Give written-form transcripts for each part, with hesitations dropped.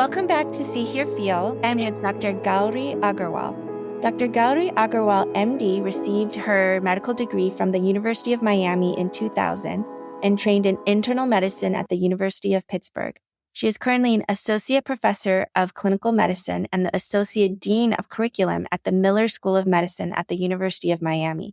Welcome back to See, Hear, Feel. I'm with Dr. Gauri Agarwal. Dr. Gauri Agarwal, MD, received her medical degree from the University of Miami in 2000 and trained in internal medicine at the University of Pittsburgh. She is currently an associate professor of clinical medicine and the associate dean of curriculum at the Miller School of Medicine at the University of Miami.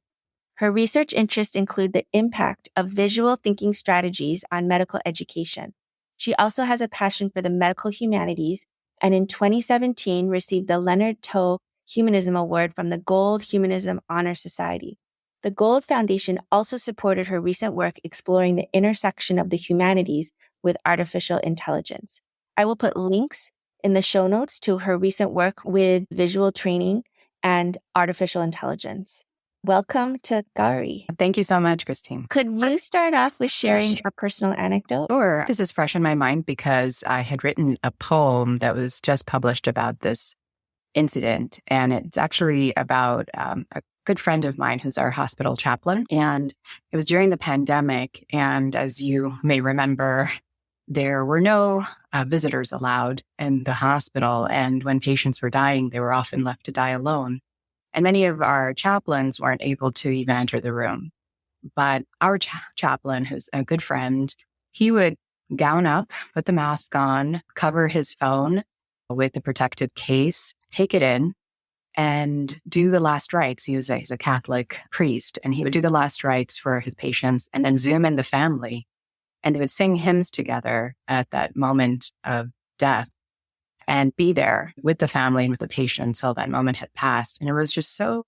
Her research interests include the impact of visual thinking strategies on medical education. She also has a passion for the medical humanities and in 2017 received the Leonard Toe Humanism Award from the Gold Humanism Honor Society. The Gold Foundation also supported her recent work exploring the intersection of the humanities with artificial intelligence. I will put links in the show notes to her recent work with visual training and artificial intelligence. Welcome to Gauri. Thank you so much, Christine. Could you start off with sharing a personal anecdote? Sure. This is fresh in my mind because I had written a poem that was just published about this incident. And it's actually about a good friend of mine who's our hospital chaplain. And it was during the pandemic. And as you may remember, there were no visitors allowed in the hospital. And when patients were dying, they were often left to die alone. And many of our chaplains weren't able to even enter the room. But our chaplain, who's a good friend, he would gown up, put the mask on, cover his phone with the protective case, take it in, and do the last rites. He's a Catholic priest, and he would do the last rites for his patients and then Zoom in the family. And they would sing hymns together at that moment of death and be there with the family and with the patient until that moment had passed. And it was just so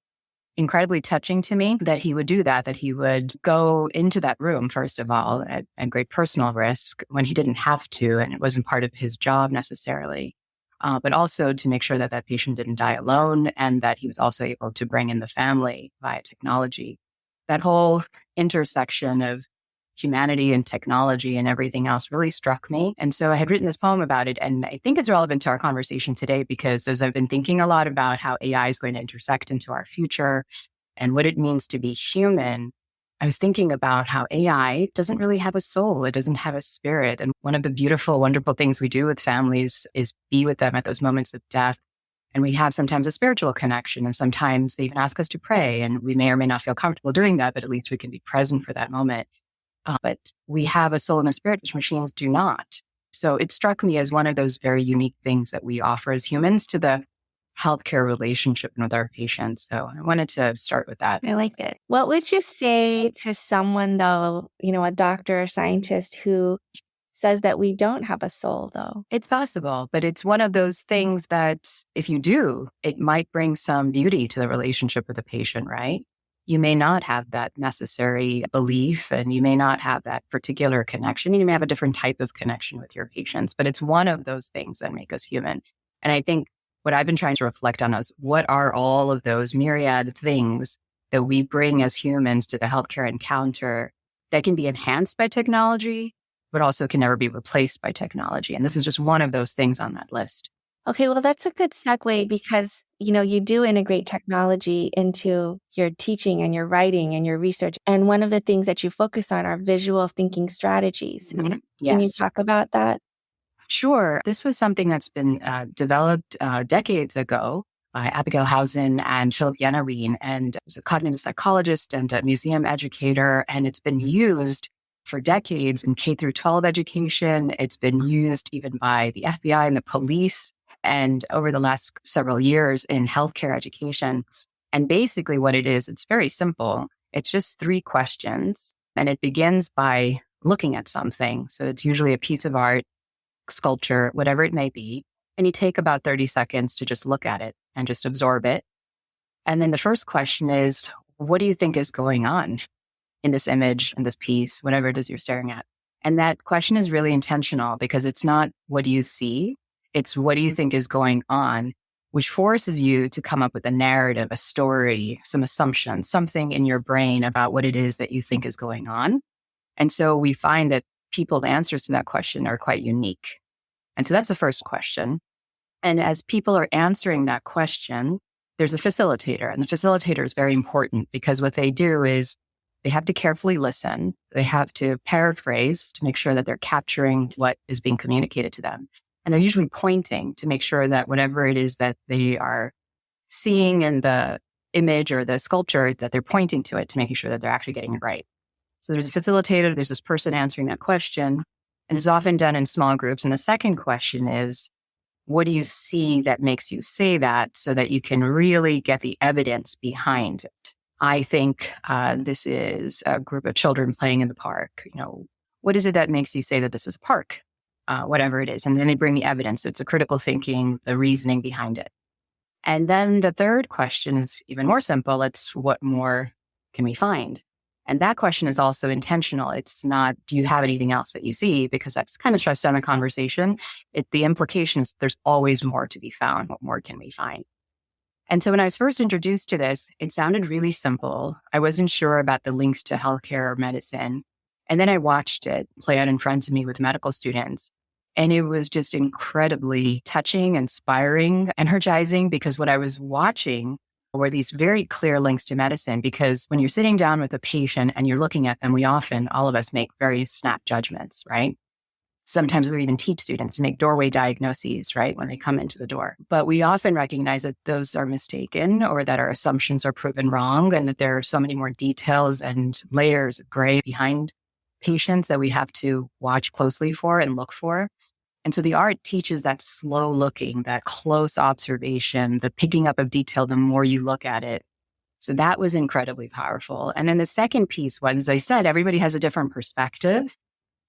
incredibly touching to me that he would do that he would go into that room, first of all, at great personal risk when he didn't have to, and it wasn't part of his job necessarily, but also to make sure that that patient didn't die alone and that he was also able to bring in the family via technology. That whole intersection of humanity and technology and everything else really struck me. And so I had written this poem about it. And I think it's relevant to our conversation today because as I've been thinking a lot about how AI is going to intersect into our future and what it means to be human, I was thinking about how AI doesn't really have a soul. It doesn't have a spirit. And one of the beautiful, wonderful things we do with families is be with them at those moments of death. And we have sometimes a spiritual connection. And sometimes they even ask us to pray. And we may or may not feel comfortable doing that, but at least we can be present for that moment. But we have a soul and a spirit, which machines do not. So it struck me as one of those very unique things that we offer as humans to the healthcare relationship with our patients. So I wanted to start with that. I like it. What would you say to someone, though, a doctor or scientist who says that we don't have a soul, though? It's possible, but it's one of those things that if you do, it might bring some beauty to the relationship with the patient, right? You may not have that necessary belief and you may not have that particular connection. You may have a different type of connection with your patients, but it's one of those things that make us human. And I think what I've been trying to reflect on is what are all of those myriad things that we bring as humans to the healthcare encounter that can be enhanced by technology, but also can never be replaced by technology. And this is just one of those things on that list. Okay, well, that's a good segue because, you do integrate technology into your teaching and your writing and your research. And one of the things that you focus on are visual thinking strategies. Mm-hmm. Yes. Can you talk about that? Sure. This was something that's been developed decades ago by Abigail Hausen and Philip Yenawine, and was a cognitive psychologist and a museum educator. And it's been used for decades in K through 12 education. It's been used even by the FBI and the police. And over the last several years in healthcare education. And basically what it is, it's very simple. It's just 3 questions. And it begins by looking at something. So it's usually a piece of art, sculpture, whatever it may be. And you take about 30 seconds to just look at it and just absorb it. And then the first question is, what do you think is going on in this image, in this piece, whatever it is you're staring at? And that question is really intentional because it's not what do you see? It's what do you think is going on, which forces you to come up with a narrative, a story, some assumptions, something in your brain about what it is that you think is going on. And so we find that people's answers to that question are quite unique. And so that's the first question. And as people are answering that question, there's a facilitator. And the facilitator is very important because what they do is they have to carefully listen. They have to paraphrase to make sure that they're capturing what is being communicated to them. And they're usually pointing to make sure that whatever it is that they are seeing in the image or the sculpture, that they're pointing to it to making sure that they're actually getting it right. So there's a facilitator, there's this person answering that question, and it's often done in small groups. And the second question is, what do you see that makes you say that, so that you can really get the evidence behind it? I think this is a group of children playing in the park. What is it that makes you say that this is a park? Whatever it is. And then they bring the evidence. It's a critical thinking, the reasoning behind it. And then the third question is even more simple. It's, what more can we find? And that question is also intentional. It's not, do you have anything else that you see? Because that's kind of stressed down the conversation. The implication is there's always more to be found. What more can we find? And so when I was first introduced to this, it sounded really simple. I wasn't sure about the links to healthcare or medicine. And then I watched it play out in front of me with medical students. And it was just incredibly touching, inspiring, energizing, because what I was watching were these very clear links to medicine. Because when you're sitting down with a patient and you're looking at them, all of us make very snap judgments, right? Sometimes we even teach students to make doorway diagnoses, right, when they come into the door. But we often recognize that those are mistaken, or that our assumptions are proven wrong, and that there are so many more details and layers of gray behind patients that we have to watch closely for and look for. And so the art teaches that slow looking, that close observation, the picking up of detail the more you look at it. So that was incredibly powerful. And then the second piece was, as I said, everybody has a different perspective.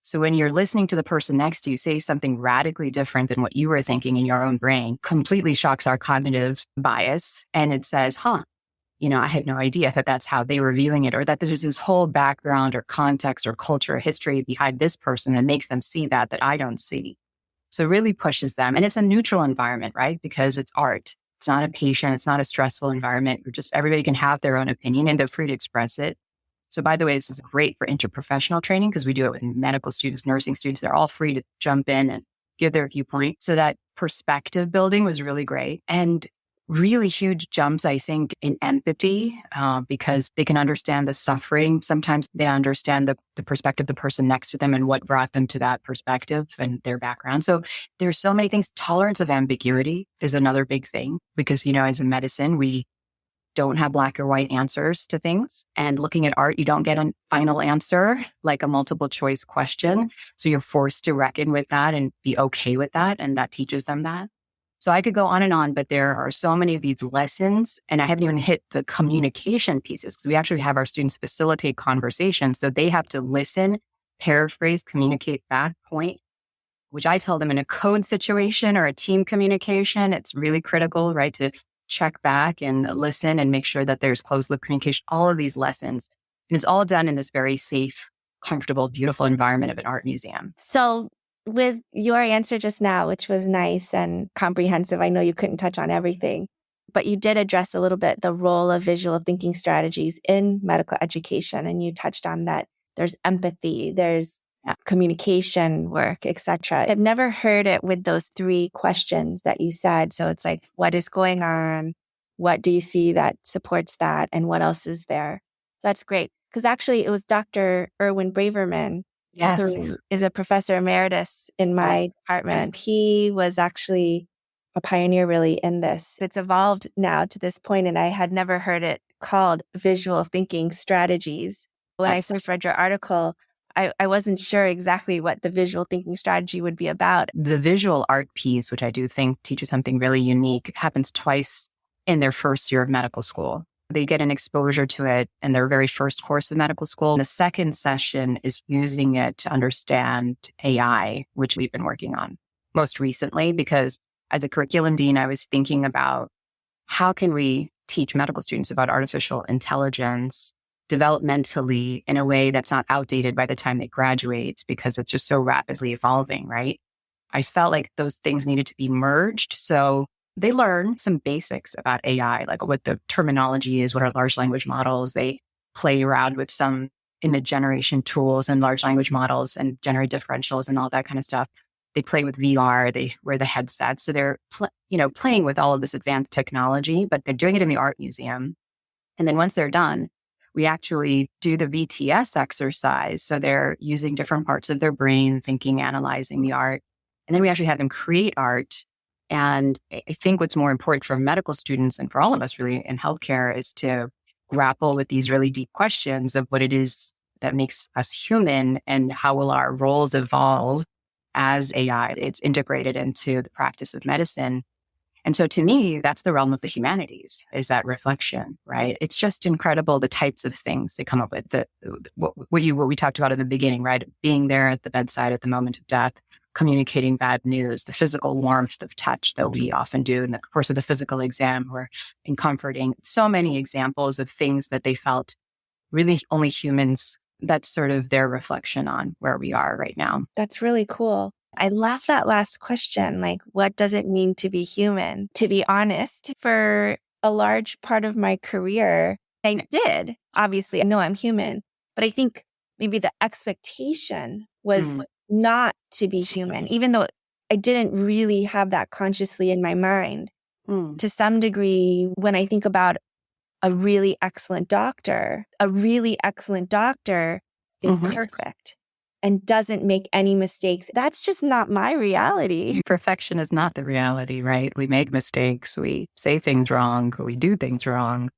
So when you're listening to the person next to you say something radically different than what you were thinking in your own brain, completely shocks our cognitive bias. And it says, I had no idea that that's how they were viewing it, or that there's this whole background or context or culture or history behind this person that makes them see that I don't see. So it really pushes them. And it's a neutral environment, right? Because it's art. It's not a patient. It's not a stressful environment. Everybody can have their own opinion and they're free to express it. So by the way, this is great for interprofessional training, because we do it with medical students, nursing students. They're all free to jump in and give their viewpoint. So that perspective building was really great. And really huge jumps, I think, in empathy, because they can understand the suffering. Sometimes they understand the perspective of the person next to them and what brought them to that perspective and their background. So there's so many things. Tolerance of ambiguity is another big thing, because, as in medicine, we don't have black or white answers to things. And looking at art, you don't get a final answer, like a multiple choice question. So you're forced to reckon with that and be okay with that. And that teaches them that. So I could go on, but there are so many of these lessons, and I haven't even hit the communication pieces, because we actually have our students facilitate conversations. So they have to listen, paraphrase, communicate back, point, which I tell them in a code situation or a team communication, it's really critical, right? To check back and listen and make sure that there's closed loop communication, all of these lessons. And it's all done in this very safe, comfortable, beautiful environment of an art museum. So with your answer just now, which was nice and comprehensive, I know you couldn't touch on everything, but you did address a little bit the role of visual thinking strategies in medical education. And you touched on that there's empathy, there's communication work, etc. I've never heard it with those three questions that you said. So it's like, what is going on? What do you see that supports that? And what else is there? So that's great. Because actually, it was Dr. Erwin Braverman, Yes, who is a professor emeritus in my department. He was actually a pioneer really in this. It's evolved now to this point, and I had never heard it called visual thinking strategies. When I first read your article, I wasn't sure exactly what the visual thinking strategy would be about. The visual art piece, which I do think teaches something really unique, happens twice in their first year of medical school. They get an exposure to it in their very first course of medical school. The second session is using it to understand AI, which we've been working on most recently, because as a curriculum dean, I was thinking about how can we teach medical students about artificial intelligence developmentally in a way that's not outdated by the time they graduate, because it's just so rapidly evolving, right? I felt like those things needed to be merged. So they learn some basics about AI, like what the terminology is, what are large language models. They play around with some image generation tools and large language models and generate differentials and all that kind of stuff. They play with VR, they wear the headset. So they're playing with all of this advanced technology, but they're doing it in the art museum. And then once they're done, we actually do the VTS exercise. So they're using different parts of their brain, thinking, analyzing the art. And then we actually had them create art. And I think what's more important for medical students and for all of us really in healthcare is to grapple with these really deep questions of what it is that makes us human and how will our roles evolve as AI it's integrated into the practice of medicine. And so to me, that's the realm of the humanities, is that reflection, right? It's just incredible the types of things they come up with, what we talked about in the beginning, right? Being there at the bedside at the moment of death, communicating bad news, the physical warmth of touch that we often do in the course of the physical exam, or in comforting. So many examples of things that they felt really only humans, that's sort of their reflection on where we are right now. That's really cool. I love that last question. Like, what does it mean to be human? To be honest, for a large part of my career, I did. Obviously, I know I'm human, but I think maybe the expectation was not to be human, even though I didn't really have that consciously in my mind. To some degree, when I think about a really excellent doctor is perfect and doesn't make any mistakes. That's just not my reality. Perfection is not the reality, right? We make mistakes. We say things wrong. We do things wrong.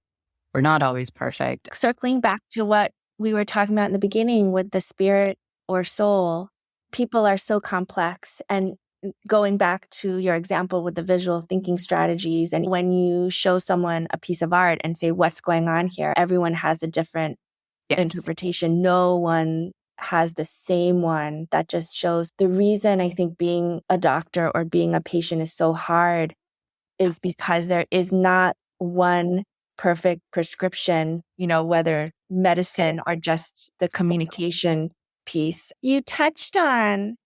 We're not always perfect. Circling back to what we were talking about in the beginning with the spirit or soul, people are so complex. And going back to your example with the visual thinking strategies, and when you show someone a piece of art and say, what's going on here? Everyone has a different interpretation. No one has the same one. That just shows the reason I think being a doctor or being a patient is so hard is because there is not one perfect prescription, whether medicine or just the communication piece. You touched on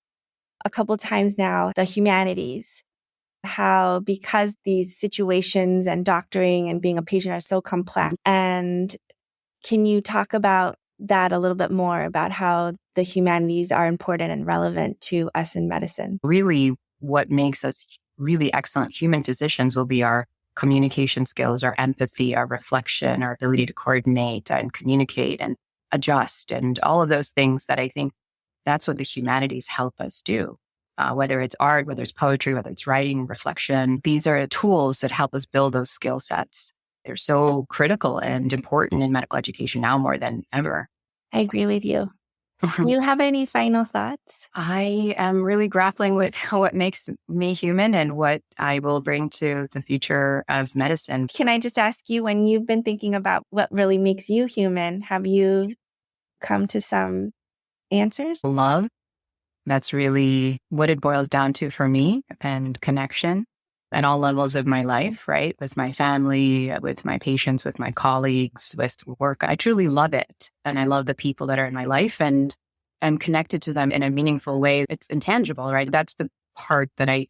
a couple times now the humanities, how because these situations and doctoring and being a patient are so complex. And can you talk about that a little bit more, about how the humanities are important and relevant to us in medicine? Really, what makes us really excellent human physicians will be our communication skills, our empathy, our reflection, our ability to coordinate and communicate and adjust, and all of those things that I think that's what the humanities help us do. Whether it's art, whether it's poetry, whether it's writing, reflection, these are tools that help us build those skill sets. They're so critical and important in medical education now more than ever. I agree with you. Do you have any final thoughts? I am really grappling with what makes me human and what I will bring to the future of medicine. Can I just ask you, when you've been thinking about what really makes you human, have you come to some answers? Love. That's really what it boils down to for me, and connection at all levels of my life, right? With my family, with my patients, with my colleagues, with work. I truly love it. And I love the people that are in my life, and I'm connected to them in a meaningful way. It's intangible, right? That's the part that I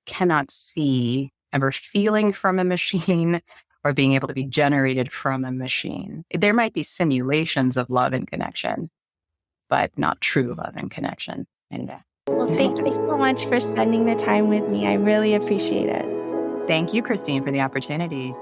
cannot see ever feeling from a machine or being able to be generated from a machine. There might be simulations of love and connection, but not true love and connection. And well, thank you so much for spending the time with me. I really appreciate it. Thank you, Christine, for the opportunity.